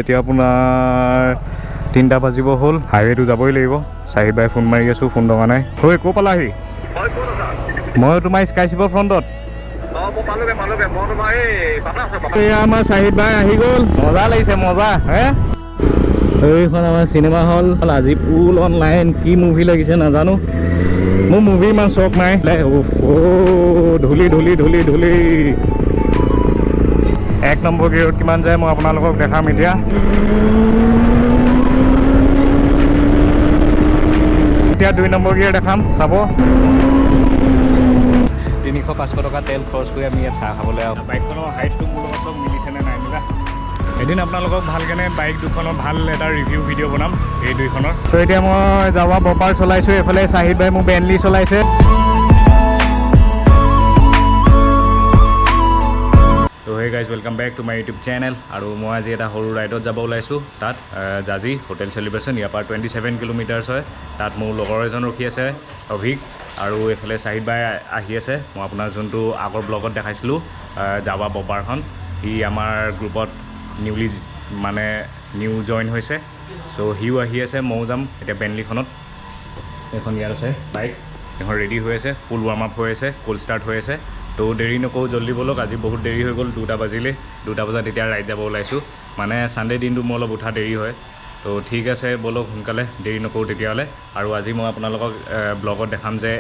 এতিয়া আপোনাৰ 3টা বাজিব হ'ল হাইৱেটো যাবই লাগিব চাহিদ ভাই ফোন মাৰি আছোঁ ফোন লগা নাই ঐ ক'ৰ পালাহি মই তোমাৰ স্কাইশ্বিপৰ ফ্ৰণ্টত এয়া আমাৰ চাহিদ ভাই আহি গ'ল মজা লাগিছে মজা হে এইখন আমাৰ চিনেমা হল আজি ফুল অনলাইন কি মুভি লাগিছে নাজানো মোৰ মুভি ইমান চখ নাই ধূলি ধূলি ধূলি ধূলি 1 নম্বৰ গিয়েৰত কিমান যায় মই আপোনালোকক দেখাম এতিয়া 2 নম্বৰ গিয়েৰ দেখাম চাব 300-500 টকা তেল খৰচ কৰি আমি ইয়াত চাহ খাবলৈ আৰু বাইকখনৰ হাইটটো মোৰ লগত মিলিছেনে নাই মিলা এদিন আপোনালোকক ভালকেনে বাইক দুখনৰ ভাল এটা ৰিভিউ ভিডিঅ' বনাম এই দুইখনৰ তো এতিয়া মই যাৱা বপাৰ চলাইছোঁ এইফালে চাহিদ ভাই মোক বেনলি চলাইছে তো hey guys welcome back to my YouTube channel আৰু মই আজি এটা সৰু ৰাইডত যাব ওলাইছোঁ তাত জাজি হোটেল চেলিব্ৰেশ্যন ইয়াৰ পৰা 27 কিলোমিটাৰ্ছ হয় তাত মোৰ লগৰ এজন ৰখি আছে অভিক আৰু এইফালে চাহিদ ভাই আহি আছে মই আপোনাৰ যোনটো আগৰ ব্লগত দেখাইছিলোঁ যাৱা বপাৰখন ই আমাৰ গ্ৰুপত নিউলি মানে নিউ জইন হৈছে চ' সিও আহি আছে ময়ো যাম এতিয়া বেনলিখনত এইখন ইয়াত আছে বাইক এখন ৰেডি হৈ আছে ফুল ৱাৰ্ম আপ হৈ আছে কোল্ড ষ্টাৰ্ট হৈ আছে তো দেৰি নকৰোঁ জল্দি ব'লক আজি বহুত দেৰি হৈ গ'ল 2টা বাজিলে 2টা বজাত এতিয়া ৰাইড যাব ওলাইছোঁ মানে ছানডে দিনটো মোৰ অলপ উঠা দেৰি হয় তো ঠিক আছে ব'লক সোনকালে দেৰি নকৰোঁ তেতিয়াহ'লে আৰু আজি মই আপোনালোকক ব্লগত দেখাম যে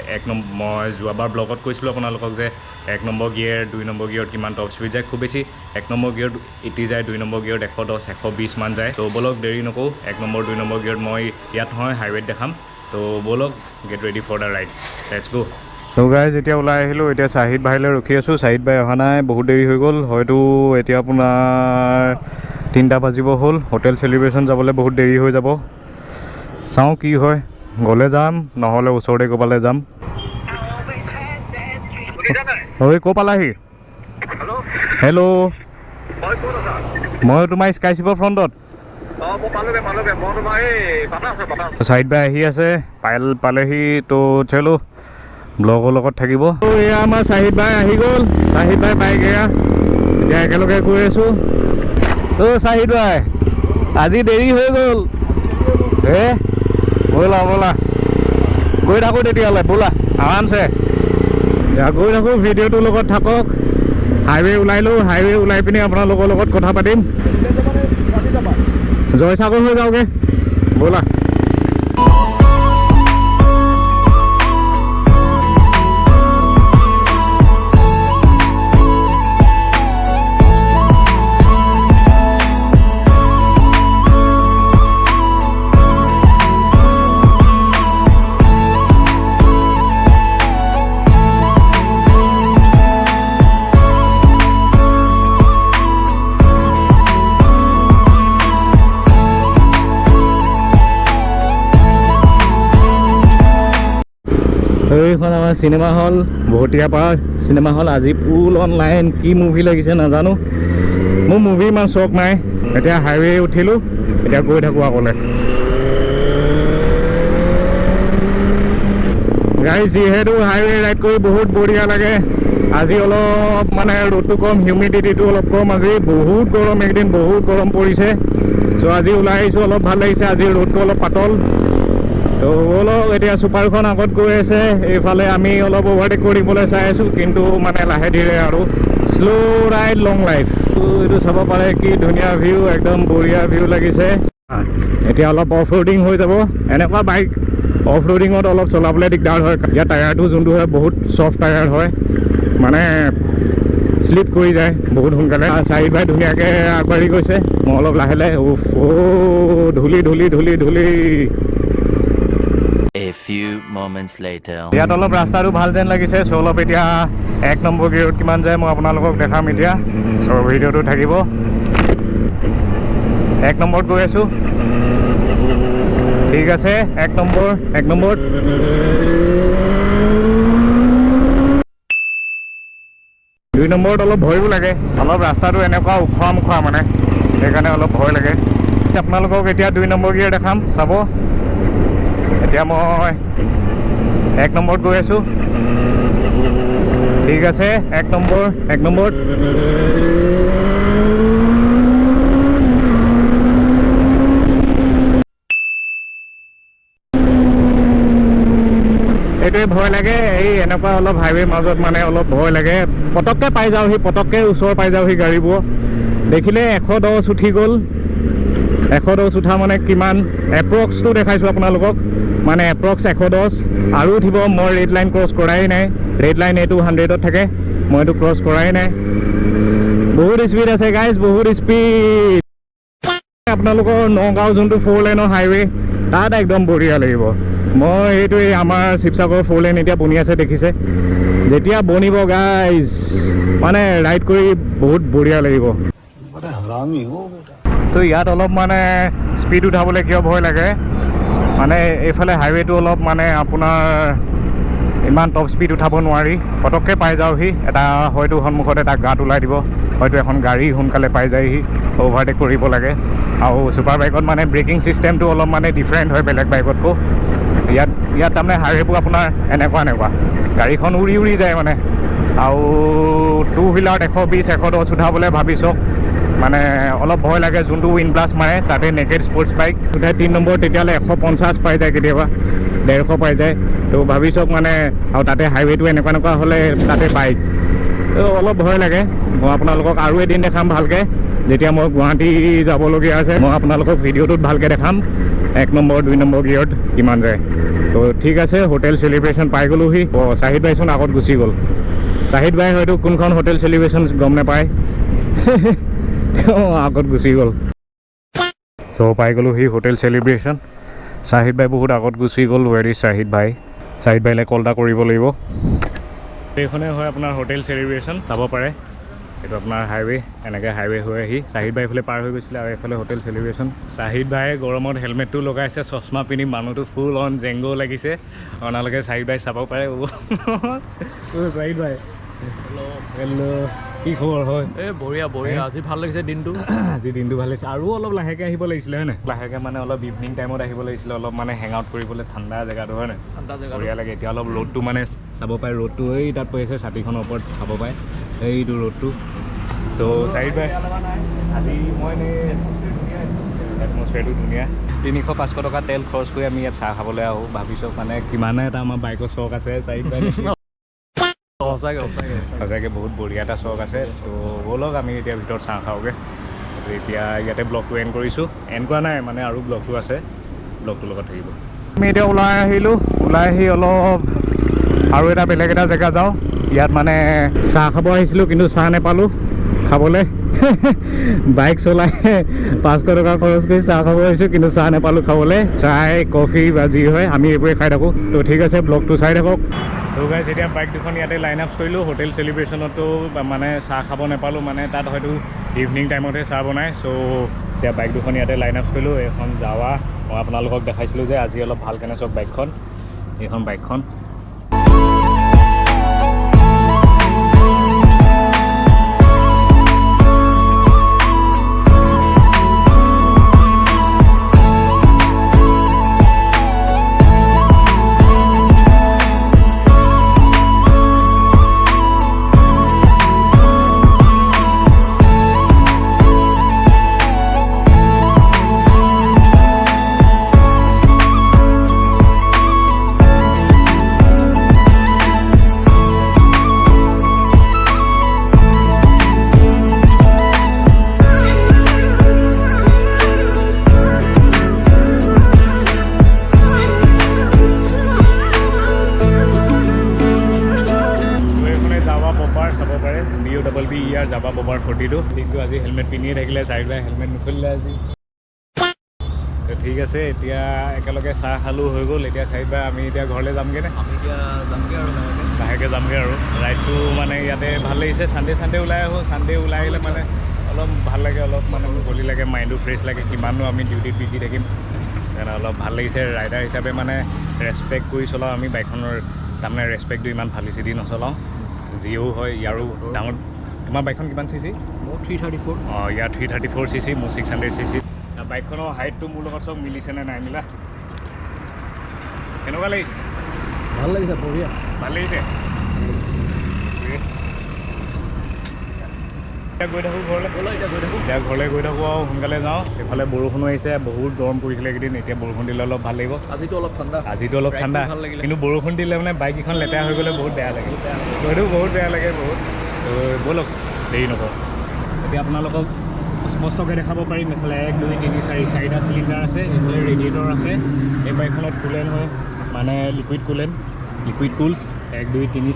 মই যোৱাবাৰ ব্লগত কৈছিলোঁ আপোনালোকক যে 1 নম্বৰ গিয়েৰ 2 নম্বৰ গিয়েৰত কিমান টপ স্পীড যায় খুব বেছি 1 নম্বৰ গিয়েৰত 80 যায় 2 নম্বৰ গিয়েৰত 110 120 মান যায় তো ব'লক দেৰি নকৰোঁ 1 নম্বৰ 2 নম্বৰ গিয়েৰত মই ইয়াত নহয় হাইৱেত দেখাম তো ব'লক get ready for the ride let's go তো গাইজ এতিয়া ওলাই আহিলোঁ এতিয়া চাহিদ ভাইলৈ ৰখি আছোঁ চাহিদ ভাই অহা নাই বহুত দেৰি হৈ গ'ল হয়তো এতিয়া আপোনাৰ 3টা বাজিব হ'ল হোটেল চেলিব্ৰেশ্যন যাবলৈ বহুত দেৰি হৈ যাব চাওঁ কি হয় গ'লে যাম নহ'লে ওচৰতে ক'ৰবালৈ যাম ঐ ক'ৰ পালাহি হেল্ল' মই তোমাৰ স্কাইশ্বিপৰ ফ্ৰণ্টত চাহিদ ভাই আহি আছে পালেহি তো চলো ব্লগৰ লগত থাকিব এয়া আমাৰ চাহিদ ভাই আহি গ'ল চাহিদ ভাই বাইক এয়া এতিয়া একেলগে গৈ আছোঁ চাহিদ ভাই আজি দেৰি হৈ গ'ল হে ব'লা ব'লা গৈ থাকোঁ তেতিয়াহ'লে ব'লা আৰামছে গৈ থাকোঁ ভিডিঅ'টোৰ লগত থাকক হাইৱে ওলাইলোঁ হাইৱে ওলাই পিনি আপোনালোকৰ লগত কথা পাতিম জয়সাগৰ হৈ যাওঁগৈ ব'লা এইখন আমাৰ cinema hall Bhatiapar cinema hall আজি ফুল অনলাইন কি মুভি লাগিছে নাজানো মোৰ মুভি ইমান চখ নাই এতিয়া হাইৱে উঠিলোঁ এতিয়া গৈ থাকোঁ আগলৈ গাড়ী যিহেতু হাইৱে ৰাইড কৰি বহুত বঢ়িয়া লাগে আজি অলপ মানে ৰ'দটো কম হিউমিডিটিটো অলপ কম আজি বহুত গৰম একদিন বহুত গৰম পৰিছে চ' আজি ওলাই আহিছোঁ অলপ ভাল লাগিছে আজি ৰ'দটো অলপ পাতল তো অলপ এতিয়া ছুপাৰখন আগত গৈ আছে এইফালে আমি অলপ অভাৰটেক কৰিবলৈ চাই আছোঁ কিন্তু মানে লাহে ধীৰে আৰু শ্ল' ৰাইড লং লাইফ এইটো চাব পাৰে কি ধুনীয়া ভিউ একদম বঢ়িয়া ভিউ লাগিছে এতিয়া অলপ অফ ৰোডিং হৈ যাব এনেকুৱা বাইক অফ ৰোডিঙত অলপ চলাবলৈ দিগদাৰ হয় ইয়াৰ টায়াৰটো যোনটো হয় বহুত ছফ্ট টায়াৰ হয় মানে শ্লিপ কৰি যায় বহুত সোনকালে চাহিদ ভাই ধুনীয়াকৈ আগবাঢ়ি গৈছে মই অলপ লাহে লাহে ধূলি ধূলি ধূলি ধূলি A few moments later. ইয়াত অলপ ৰাস্তাটো ভাল যেন লাগিছে চ' অলপ এতিয়া 1 নম্বৰ গিয়েৰত কিমান যায় মই আপোনালোকক দেখাম এতিয়া চ' ভিডিঅ'টো থাকিব 1 নম্বৰত গৈ আছোঁ ঠিক আছে 1 নম্বৰত দুই নম্বৰত অলপ ভয়ো লাগে অলপ ৰাস্তাটো এনেকুৱা উখোৱা মুখোৱা মানে সেইকাৰণে অলপ ভয় লাগে আপোনালোকক এতিয়া 2 নম্বৰ গিয়েৰ দেখাম চাব এতিয়া মই 1 নম্বৰত গৈ আছোঁ ঠিক আছে 1 নম্বৰত হাইৱে ভয় লাগে এই এনেকুৱা অলপ হাইৱে মাজত মানে অলপ ভয় লাগে পটককৈ পাই যাওঁহি পটককৈ ওচৰ পাই যাওঁহি গাড়ীবোৰ দেখিলে 110 উঠি গ'ল 110 উঠা মানে কিমান এপ্ৰক্সটো দেখাইছোঁ আপোনালোকক মানে এপ্ৰক্স 110 আৰু উঠিব মই ৰেড লাইন ক্ৰছ কৰাই নাই ৰেড লাইন এইটো 100ত থাকে মই এইটো ক্ৰছ কৰাই নাই বহুত স্পীড আছে গাইজ বহুত স্পীড আপোনালোকৰ নগাঁও যোনটো 4 লেনৰ হাইৱে তাত একদম বঢ়িয়া লাগিব মই এইটো আমাৰ শিৱসাগৰ 4 লেন এতিয়া বনি আছে দেখিছে যেতিয়া বনিব গাইজ মানে ৰাইড কৰি বহুত বঢ়িয়া লাগিব তো ইয়াত অলপ মানে স্পীড উঠাবলৈ কিয় ভয় লাগে মানে এইফালে হাইৱেটো অলপ মানে আপোনাৰ ইমান টপ স্পীড উঠাব নোৱাৰি পটককৈ পাই যাওঁহি এটা হয়তো সন্মুখত এটা গাঁত ওলাই দিব হয়তো এখন গাড়ী সোনকালে পাই যায়হি অভাৰটেক কৰিব লাগে আৰু ছুপাৰ বাইকত মানে ব্ৰেকিং চিষ্টেমটো অলপ মানে ডিফাৰেণ্ট হয় বেলেগ বাইকতকৈ ইয়াত তাৰমানে হাইৱেবোৰ আপোনাৰ এনেকুৱা গাড়ীখন উৰি উৰি যায় মানে আৰু 2 হুইলাৰত 120 110 উঠাবলৈ ভাবি চাওক মানে অলপ ভয় লাগে যোনটো উইণ্ড ব্লাষ্ট মাৰে তাতে নেকেড স্পৰ্টছ বাইক উঠাই 3 নম্বৰ তেতিয়াহ'লে 150 পাই যায় কেতিয়াবা 150 পাই যায় তো ভাবি চাওক মানে আৰু তাতে হাইৱেটো এনেকুৱা হ'লে তাতে বাইক তো অলপ ভয় লাগে মই আপোনালোকক আৰু এদিন দেখাম ভালকৈ যেতিয়া মই গুৱাহাটী যাবলগীয়া আছে মই আপোনালোকক ভিডিঅ'টোত ভালকৈ দেখাম 1 নম্বৰ 2 নম্বৰ গিয়ৰত কিমান যায় তো ঠিক আছে হোটেল চেলিব্ৰেশ্যন পাই গ'লোহি চাহিদ বাইচোন আগত গুচি গ'ল চাহিদ বাই হয়তো কোনখন হোটেল চেলিব্ৰেশ্যন গম নাপায় আগত গুচি গ'ল চ' পাই গ'লোঁ সি হোটেল চেলিব্ৰেশ্যন চাহিদ ভাই বহুত আগত গুচি গ'ল ৱেৰ ইজ চাহিদ ভাইলৈ কল এটা কৰিব লাগিব এইখনে হয় আপোনাৰ হোটেল চেলিব্ৰেশ্যন চাব পাৰে এইটো আপোনাৰ হাইৱে এনেকৈ হাইৱে হৈ আহি চাহিদ ভাই এইফালে পাৰ হৈ গৈছিলে আৰু এইফালে হোটেল চেলিব্ৰেশ্যন চাহিদ ভাইয়ে গৰমত হেলমেটটো লগাইছে চশমা পিন্ধি মানুহটো ফুল অন জেংগো লাগিছে আপোনালোকে চাহিদ ভাই চাব পাৰে চাহিদ ভাই হেল্ল' কি খবৰ হয় এই বঢ়িয়া আজি ভাল লাগিছে দিনটো আজি দিনটো ভাল লাগিছে আৰু অলপ লাহেকৈ আহিব লাগিছিলে হয় নাই লাহেকৈ মানে অলপ ইভিনিং টাইমত আহিব লাগিছিলে অলপ মানে হেং আউট কৰিবলৈ ঠাণ্ডা জেগাটো হয় নাই বঢ়িয়া লাগে এতিয়া অলপ ৰ'দটো মানে চাব পাৰে ৰ'দটো এই তাত পৰি আছে ছাতিখনৰ ওপৰত চাব পাৰে এইটো ৰ'দটো চ' চাহিদ ভাই আজি মই এটমছফিয়াৰটো ধুনীয়া 300-500 টকা তেল খৰচ কৰি আমি ইয়াত চাহ খাবলৈ আহোঁ ভাবিছোঁ মানে কিমানে এটা আমাৰ বাইকৰ চখ আছে চাহিদ ভাই সঁচাকৈ বহুত বঢ়িয়া এটা চখ আছে ত' ব'লক আমি এতিয়া ভিতৰত চাহ খাওঁগৈ এতিয়া ইয়াতে ব্লগটো এণ্ড কৰিছোঁ এণ্ড কৰা নাই মানে আৰু ব্লগটো আছে ব্লগটোৰ লগত থাকিব আমি এতিয়া ওলাই আহি অলপ আৰু এটা বেলেগ এটা জেগা যাওঁ ইয়াত মানে চাহ খাব আহিছিলোঁ কিন্তু চাহ নাপালোঁ খাবলৈ বাইক চলাই 500 টকা খৰচ কৰি চাহ খাব আহিছোঁ কিন্তু চাহ নাপালোঁ খাবলৈ চাহ কফি বা যি হয় আমি এইবোৰে খাই থাকোঁ তো ঠিক আছে ব্লগটো চাই থাকক তো গাইজ এতিয়া বাইক দুখন ইয়াতে লাইন আপ কৰিলোঁ হোটেল চেলিব্ৰেশ্যনতো মানে চাহ খাব নাপালোঁ মানে তাত হয়তো ইভিনিং টাইমতহে চাহ বনায় চ' এতিয়া বাইক দুখন ইয়াতে লাইন আপ কৰিলোঁ এখন যাৱা মই আপোনালোকক দেখাইছিলোঁ যে আজি অলপ ভাল কেনে চাওক বাইকখন এইখন বাইকখন যাবা ববাৰ 42 কিন্তু আজি হেলমেট পিন্ধিয়ে থাকিলে চাহিদ ভাই হেলমেট নুখুলিলে আজি তো ঠিক আছে এতিয়া একেলগে চাহ খালোঁ হৈ গ'ল এতিয়া চাহিদ ভাই আমি এতিয়া ঘৰলৈ যামগৈ নে আমি এতিয়া যামগৈ আৰু লাহেকৈ যামগৈ আৰু ৰাইডটো মানে ইয়াতে ভাল লাগিছে চানডে ওলাই আহোঁ চানডে ওলাই আহিলে মানে অলপ ভাল লাগে অলপ মানে মুকলি লাগে মাইণ্ডটো ফ্ৰেছ লাগে কিমাননো আমি ডিউটিত বিজি থাকিম সেইকাৰণে অলপ ভাল লাগিছে ৰাইডাৰ হিচাপে মানে ৰেচপেক্ট কৰি চলাওঁ আমি বাইকখনৰ তাৰমানে ৰেচপেক্টটো ইমান ফালি চিটি নচলাওঁ যিও হয় ইয়াৰো ডাঙৰ তোমাৰ বাইকখন কিমান চি চি মোৰ 334 অঁ ইয়াৰ 334 চি চি মোৰ 600 চি চি বাইকখনৰ হাইটটো মোৰ লগত চব মিলিছেনে নাই মিলা কেনেকুৱা লাগিছে ভাল লাগিছে বঢ়িয়া ভাল লাগিছে গৈ থাকোঁ ঘৰলৈ ব'লা এতিয়া গৈ থাকোঁ এতিয়া ঘৰলৈ গৈ থাকোঁ আৰু সোনকালে যাওঁ এইফালে বৰষুণো আহিছে বহুত গৰম পৰিছিলে এইকেইদিন এতিয়া বৰষুণ দিলে অলপ ভাল লাগিব আজিতো অলপ ঠাণ্ডা আজিতো অলপ ঠাণ্ডা ভাল লাগিলে কিন্তু বৰষুণ দিলে মানে বাইককেইখন লেতেৰা হৈ গ'লে বহুত বেয়া লাগে হয়তো বহুত বেয়া লাগে বহুত ব'লক দেৰি নকৰোঁ এতিয়া আপোনালোকক স্পষ্টকৈ দেখাব পাৰিম এইফালে 1 2 3 4 4টা চিলিণ্ডাৰ আছে এইফালে ৰেডিয়েটৰ আছে এই বাইকখনত কুলেন হয় মানে লিকুইড কুল 1 2 3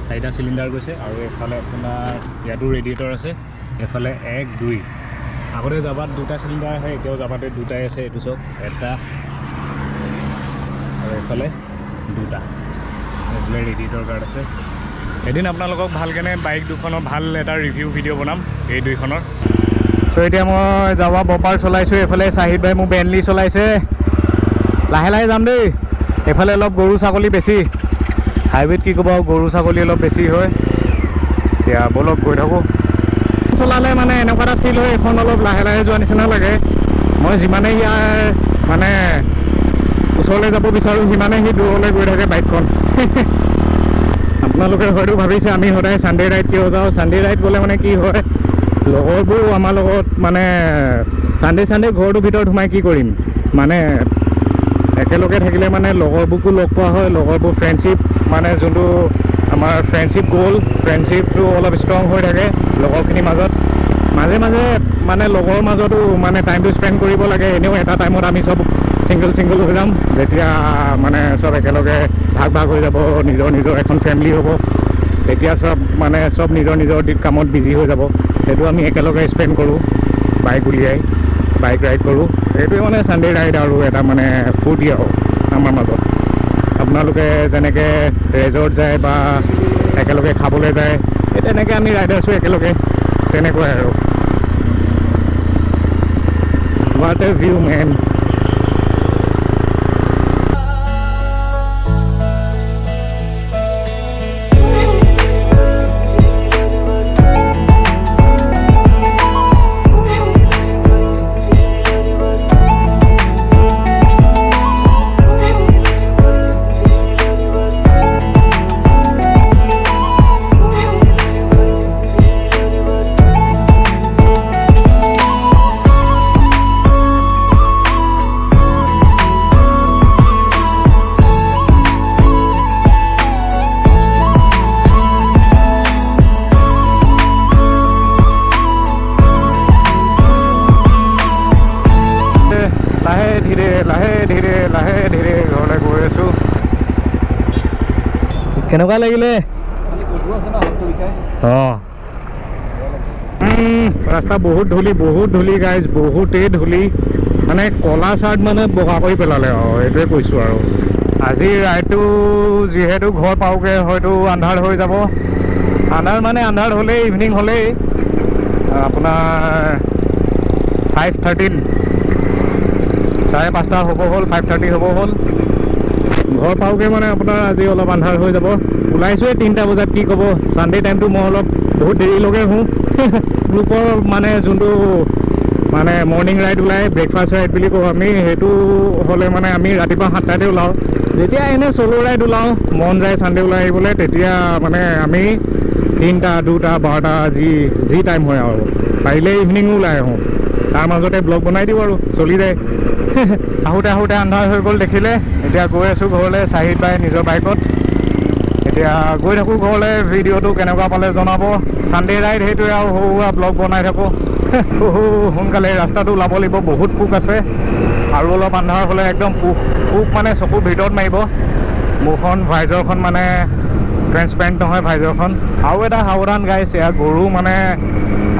4টা চিলিণ্ডাৰ গৈছে আৰু এইফালে আপোনাৰ ইয়াতো ৰেডিয়েটৰ আছে এইফালে 1 2 আগতে জাবাত 2টা চিলিণ্ডাৰ আহে এতিয়াও জাবাতে 2টাই আছে এইটো চাওক এটা আৰু এইফালে 2টা এইফালে ৰেডিয়েটৰ গাৰ্ড আছে এদিন আপোনালোকক ভালকেনে বাইক দুখনৰ ভাল এটা ৰিভিউ ভিডিঅ' বনাম এই দুইখনৰ চ' এতিয়া মই যাবা বপাৰ চলাইছোঁ এইফালে চাহিদ ভাই মোৰ বেনলি চলাইছে লাহে লাহে যাম দেই এইফালে অলপ গৰু ছাগলী বেছি হাইৱেত কি ক'ব গৰু ছাগলী অলপ বেছি হয় এতিয়া ব'লক গৈ থাকোঁ চলালে মানে এনেকুৱা এটা ফিল হয় এখন অলপ লাহে লাহে যোৱা নিচিনা লাগে মই যিমানেই ইয়াৰ মানে ওচৰলৈ যাব বিচাৰোঁ সিমানেই সি দূৰলৈ গৈ থাকে বাইকখন আপোনালোকে হয়তো ভাবিছে আমি সদায় ছানডে ৰাইড কিয় যাওঁ ছানডে ৰাইড গ'লে মানে কি হয় লগৰবোৰ আমাৰ লগত মানে ছানডে ঘৰটোৰ ভিতৰত সোমাই কি কৰিম মানে একেলগে থাকিলে মানে লগৰবোৰকো লগ পোৱা হয় লগৰবোৰ ফ্ৰেণ্ডশ্বিপ মানে যোনটো আমাৰ ফ্ৰেণ্ডশ্বিপ গ'ল ফ্ৰেণ্ডশ্বিপটো অলপ ষ্ট্ৰং হৈ থাকে লগৰখিনিৰ মাজত মাজে মাজে মানে লগৰ মাজতো মানে টাইমটো স্পেণ্ড কৰিব লাগে এনেও এটা টাইমত আমি চব ছিংগল হৈ যাম যেতিয়া মানে চব একেলগে ভাগ হৈ যাব নিজৰ এখন ফেমিলি হ'ব তেতিয়া চব নিজৰ কামত বিজি হৈ যাব সেইটো আমি একেলগে স্পেণ্ড কৰোঁ বাইক উলিয়াই বাইক ৰাইড কৰোঁ সেইটোৱে মানে ছানডে ৰাইড আৰু এটা মানে ফূৰ্তি আৰু আমাৰ মাজত আপোনালোকে যেনেকৈ ৰেজৰ্ট যায় বা একেলগে খাবলৈ যায় সেই তেনেকৈ আমি ৰাইডাৰ্ছো একেলগে তেনেকুৱাই আৰু হোৱাট এ ভিউ মেন লাহে ধীৰে ঘৰলৈ গৈ আছোঁ কেনেকুৱা লাগিলে অঁ ৰাস্তা বহুত ধূলি গাইজ বহুতেই ধূলি মানে কলা চাৰ্ট মানে বগা কৰি পেলালে আৰু এইটোৱে কৈছোঁ আৰু আজি ৰাইডটো যিহেতু ঘৰ পাওঁগৈ হয়তো আন্ধাৰ হৈ যাব আন্ধাৰ হ'লেই ইভিনিং হ'লেই আপোনাৰ 5:13 5:30 হ'ব হ'ল 5:30 হ'ব হ'ল ঘৰ পাওঁগৈ মানে আপোনাৰ আজি অলপ আন্ধাৰ হৈ যাব ওলাইছোঁৱে 3টা বজাত কি ক'ব ছানডে টাইমটো মই অলপ বহুত দেৰিলৈকে শুওঁ গ্ৰুপৰ মানে যোনটো মানে মৰ্ণিং ৰাইড ওলাই ব্ৰেকফাষ্ট ৰাইড বুলি কওঁ আমি সেইটো হ'লে মানে আমি ৰাতিপুৱা 7টাতে ওলাওঁ যেতিয়া এনেই চ'ল' ৰাইড ওলাওঁ মন যায় ছানডে ওলাই আহিবলৈ তেতিয়া মানে আমি 3টা 2টা 12টা যি টাইম হয় আৰু পাৰিলে ইভিনিঙো ওলাই আহোঁ তাৰ মাজতে ব্লগ বনাই দিওঁ আৰু চলি যায় আহোঁতে আন্ধাৰ হৈ গ'ল দেখিলে এতিয়া গৈ আছোঁ ঘৰলৈ চাহিদ বাই নিজৰ বাইকত এতিয়া গৈ থাকোঁ ঘৰলৈ ভিডিঅ'টো কেনেকুৱা পালে জনাব ছানডে ৰাইড সেইটোৱে আৰু সৰু সুৰা ব্লগ বনাই থাকোঁ সোনকালে ৰাস্তাটো ওলাব লাগিব বহুত পোক আছে আৰু অলপ আন্ধাৰ হ'লে একদম পোক মানে চকুৰ ভিতৰত মাৰিব মোৰখন ভাইজৰখন মানে ট্ৰেন্সপেৰেণ্ট নহয় ভাইজৰখন আৰু এটা সাৱধান গাইছ এয়া গৰু মানে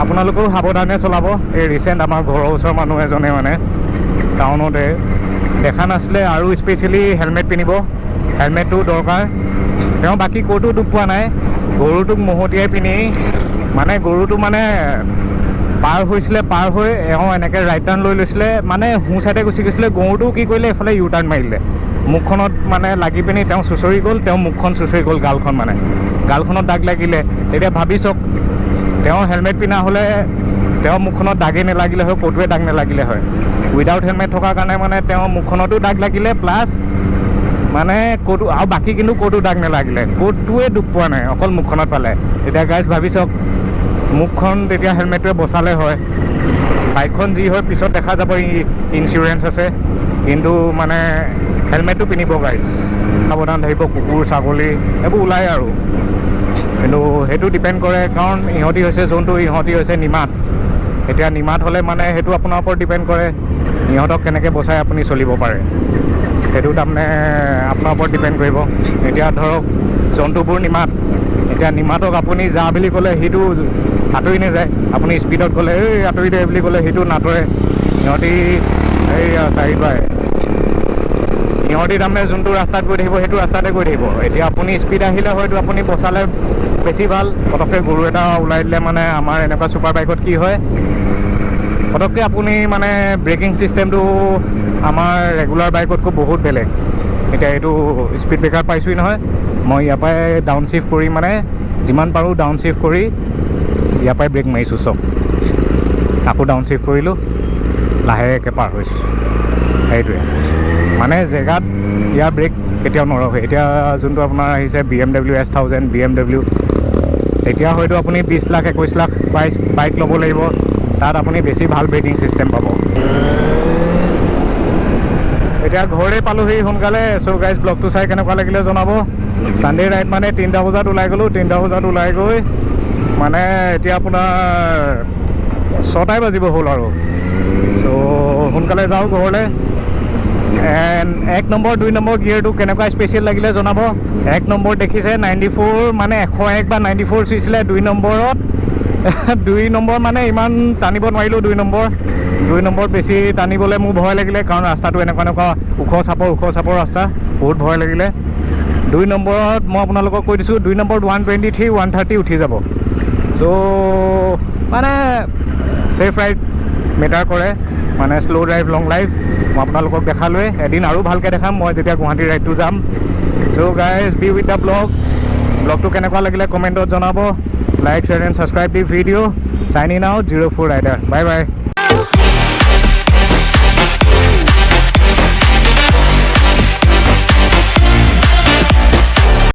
আপোনালোকেও সাৱধানে চলাব এই ৰিচেণ্ট আমাৰ ঘৰৰ ওচৰৰ মানুহ এজনে মানে টাউনতে দেখা নাছিলে আৰু স্পেচিয়েলি হেলমেট পিন্ধিব হেলমেটটো দৰকাৰ তেওঁ বাকী ক'তো দুখ পোৱা নাই গৰুটোক মহতিয়াই পিনি মানে গৰুটো মানে পাৰ হৈ এওঁ এনেকৈ ৰাইট টাৰ্ণ লৈ লৈছিলে মানে সোঁ চাইডে গুচি গৈছিলে গৰুটো কি কৰিলে এইফালে ইউ টাৰ্ণ মাৰিলে মুখখনত মানে লাগি পিনি তেওঁ চুঁচৰি গ'ল তেওঁ মুখখন চুঁচৰি গ'ল গালখনত দাগ লাগিলে তেতিয়া ভাবি চাওক তেওঁ হেলমেট পিন্ধা হ'লে তেওঁৰ মুখখনত দাগেই নেলাগিলে হয় ক'তোৱে দাগ নেলাগিলে হয় উইদাউট হেলমেট থকাৰ কাৰণে মানে তেওঁৰ মুখখনতো দাগ লাগিলে প্লাছ মানে ক'তো আৰু বাকী কিন্তু ক'তো দাগ নেলাগিলে ক'তোৱে দুখ পোৱা নাই অকল মুখখনত পালে এতিয়া গাইজ ভাবি চাওক মুখখন তেতিয়া হেলমেটটোৱে বচালে হয়। বাইকখন যি হয় পিছত দেখা যাব, ইঞ্চুৰেঞ্চ আছে, কিন্তু মানে হেলমেটটো পিন্ধিব গাইজ। সাৱধান থাকিব, কুকুৰ ছাগলী এইবোৰ ওলায় আৰু। কিন্তু সেইটো ডিপেণ্ড কৰে, কাৰণ ইহঁতি হৈছে যোনটো ইহঁতি হৈছে নিমাত। এতিয়া নিমাত হ'লে মানে সেইটো আপোনাৰ ওপৰত ডিপেণ্ড কৰে, ইহঁতক কেনেকৈ বচাই আপুনি চলিব পাৰে, সেইটো তাৰমানে আপোনাৰ ওপৰত ডিপেণ্ড কৰিব। এতিয়া ধৰক জন্তুবোৰ নিমাত, এতিয়া নিমাতক আপুনি যা বুলি ক'লে সেইটো আঁতৰি নাযায়, আপুনি স্পীডত গ'লে এই আঁতৰি দে বুলি ক'লে সেইটো নাটৰে। সিহঁতি এই চাৰি পায়, সিহঁতি তাৰমানে যোনটো ৰাস্তাত গৈ থাকিব সেইটো ৰাস্তাতে গৈ থাকিব। এতিয়া আপুনি স্পীড আহিলে হয়তো আপুনি বচালে বেছি ভাল। পটককৈ গৰু এটা ওলাই দিলে মানে আমাৰ এনেকুৱা ছুপাৰ বাইকত কি হয়, পটককৈ আপুনি মানে ব্ৰেকিং ছিষ্টেমটো আমাৰ ৰেগুলাৰ বাইকতকৈ বহুত বেলেগ। এতিয়া এইটো স্পীড ব্ৰেকাৰ পাইছোঁহি নহয়, মই ইয়াৰ পৰাই ডাউন শ্বিফ্ট কৰি মানে যিমান পাৰোঁ ডাউন শ্বিফ্ট কৰি ইয়াৰ পৰাই ব্ৰেক মাৰিছোঁ চব। আকৌ ডাউন শ্বিফ্ট কৰিলোঁ, লাহেকৈ পাৰ হৈছোঁ। সেইটোৱে মানে জেগাত ইয়াৰ ব্ৰেক কেতিয়াও নৰখে। এতিয়া যোনটো আপোনাৰ আহিছে BMW S1000 BMW, তেতিয়া হয়তো আপুনি 20 লাখ 21 লাখ বাইক ল'ব লাগিব, তাত আপুনি বেছি ভাল ব্ৰেকিং ছিষ্টেম পাব। এতিয়া ঘৰতে পালোঁহি সোনকালে। চ' গাইজ ব্লগটো চাই কেনেকুৱা লাগিলে জনাব। ছানডে' নাইট মানে 3টা বজাত ওলাই গ'লোঁ, 3টা বজাত ওলাই গৈ মানে এতিয়া আপোনাৰ 6টাই বাজিব হ'ল আৰু। চ' সোনকালে যাওঁ ঘৰলৈ। এণ্ড 1 নম্বৰ 2 নম্বৰ গিয়েৰটো কেনেকুৱা স্পেচিয়েল লাগিলে জনাব। 1 নম্বৰ দেখিছে 94 মানে 101 বা 94 চুইছিলে। 2 নম্বৰত 2 নম্বৰ মানে ইমান টানিব নোৱাৰিলোঁ। 2 নম্বৰ বেছি টানিবলৈ মোৰ ভয় লাগিলে, কাৰণ ৰাস্তাটো এনেকুৱা ওখ চাপৰ ৰাস্তা, বহুত ভয় লাগিলে। 2 নম্বৰত মই আপোনালোকক কৈ দিছোঁ, 2 নম্বৰত 123 130 উঠি যাব। চ' মানে ছেফ ৰাইড মেটাৰ কৰে, মানে শ্ল' ড্ৰাইভ লং লাইফ। মই আপোনালোকক দেখালোৱে, এদিন আৰু ভালকৈ দেখাম মই যেতিয়া গুৱাহাটী ৰাইডটো যাম। So' guys be with the ব্লগটো কেনেকুৱা লাগিলে কমেণ্টত জনাব। Like share and subscribe the video' signing out 04 rider. Bye by.